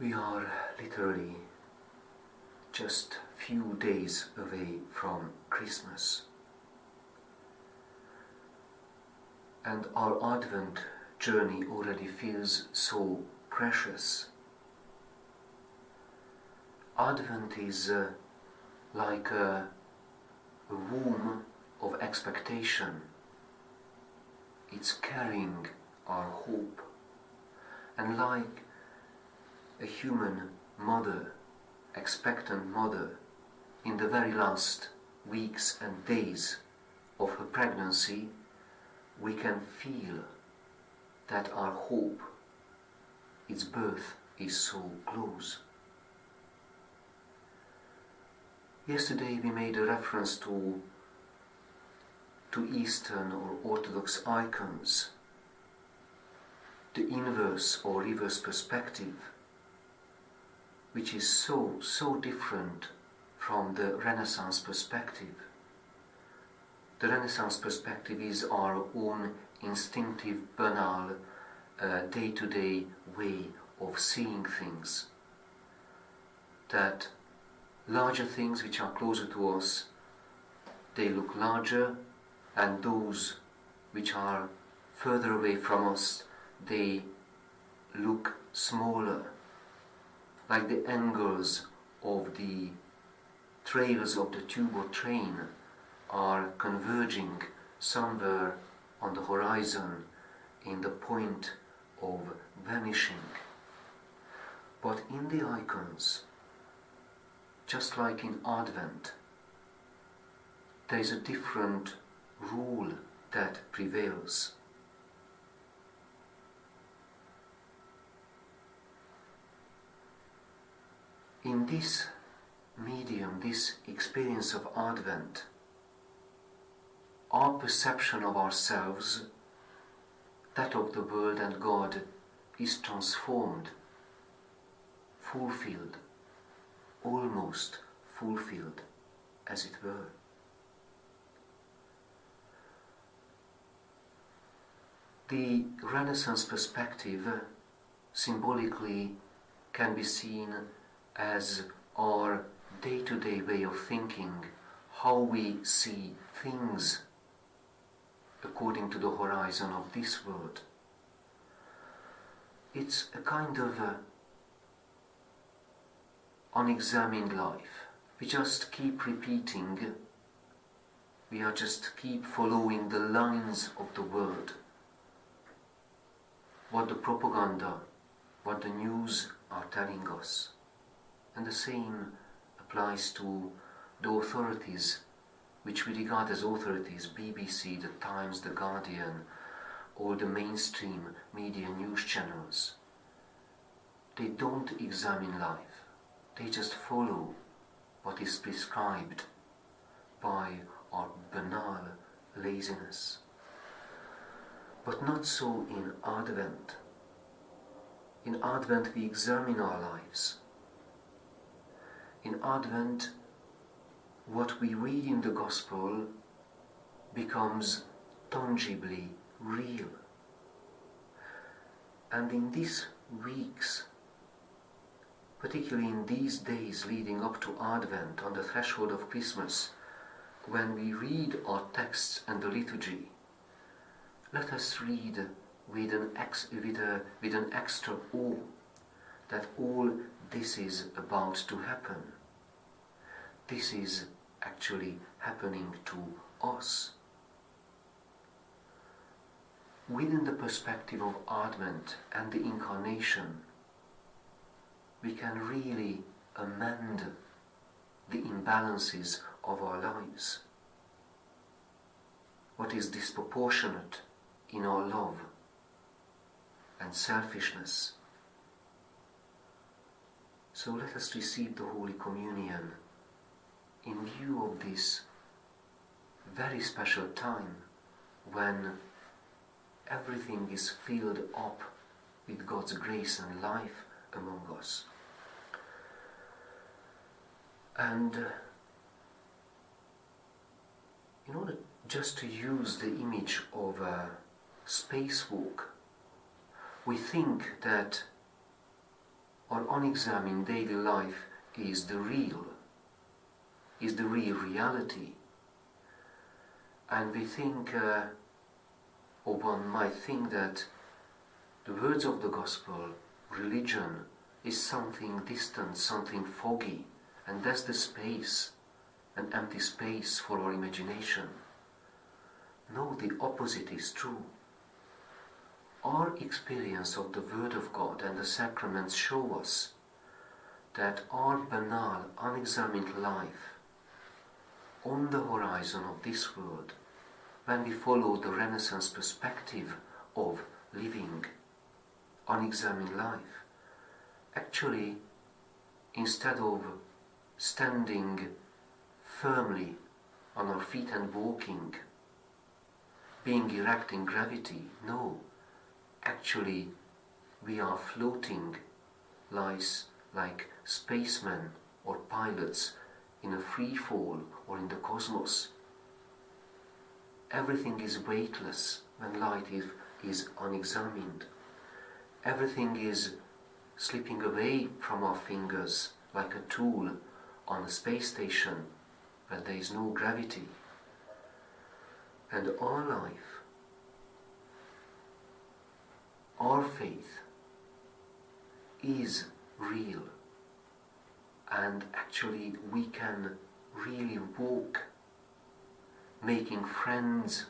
We are literally just few days away from Christmas, and our Advent journey already feels so precious. Advent is like a womb of expectation. It's carrying our hope, and like a human mother, expectant mother, in the very last weeks and days of her pregnancy, we can feel that our hope, its birth, is so close. Yesterday we made a reference to Eastern or Orthodox icons, the inverse or reverse perspective, which is so different from the Renaissance perspective. The Renaissance perspective is our own instinctive, banal, day-to-day way of seeing things. That larger things which are closer to us, they look larger, and those which are further away from us, they look smaller. Like the angles of the trails of the tube or train are converging somewhere on the horizon in the point of vanishing. But in the icons, just like in Advent, there is a different rule that prevails. In this medium, this experience of Advent, our perception of ourselves, that of the world and God, is transformed, fulfilled, almost fulfilled, as it were. The Renaissance perspective symbolically can be seen as our day-to-day way of thinking, how we see things according to the horizon of this world. It's a kind of unexamined life. We just keep repeating, we are just keep following the lines of the world. What the propaganda, what the news are telling us. And the same applies to the authorities, which we regard as authorities, BBC, The Times, The Guardian, or the mainstream media news channels. They don't examine life, they just follow what is prescribed by our banal laziness. But not so in Advent. In Advent we examine our lives. In Advent, what we read in the Gospel becomes tangibly real. And in these weeks, particularly in these days leading up to Advent, on the threshold of Christmas, when we read our texts and the liturgy, let us read with an extra awe that all this is about to happen. This is actually happening to us. Within the perspective of Advent and the Incarnation, we can really amend the imbalances of our lives. What is disproportionate in our love and selfishness. So let us receive the Holy Communion in view of this very special time when everything is filled up with God's grace and life among us. And in order just to use the image of a spacewalk, we think that our unexamined daily life is the real reality. And we think, or one might think that the words of the gospel, religion, is something distant, something foggy, and that's the space, an empty space for our imagination. No, the opposite is true. Our experience of the Word of God and the sacraments show us that our banal, unexamined life on the horizon of this world, when we follow the Renaissance perspective of living unexamined life, actually, instead of standing firmly on our feet and walking, being erect in gravity, no, actually we are floating like spacemen or pilots in a free fall or in the cosmos. Everything is weightless when light is unexamined. Everything is slipping away from our fingers like a tool on a space station where there is no gravity. And our life, our faith is real, and actually we can really walk making friends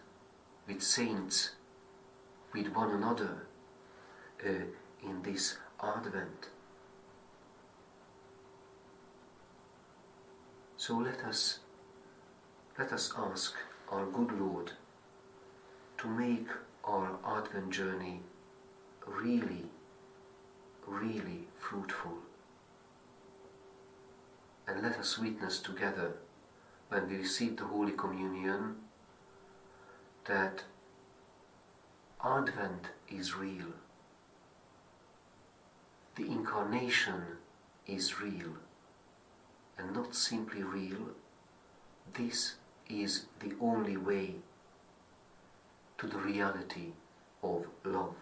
with saints, with one another in this Advent. So let us ask our good Lord to make our Advent journey really, really fruitful. And let us witness together, when we receive the Holy Communion, that Advent is real. The Incarnation is real, and not simply real. This is the only way to the reality of love.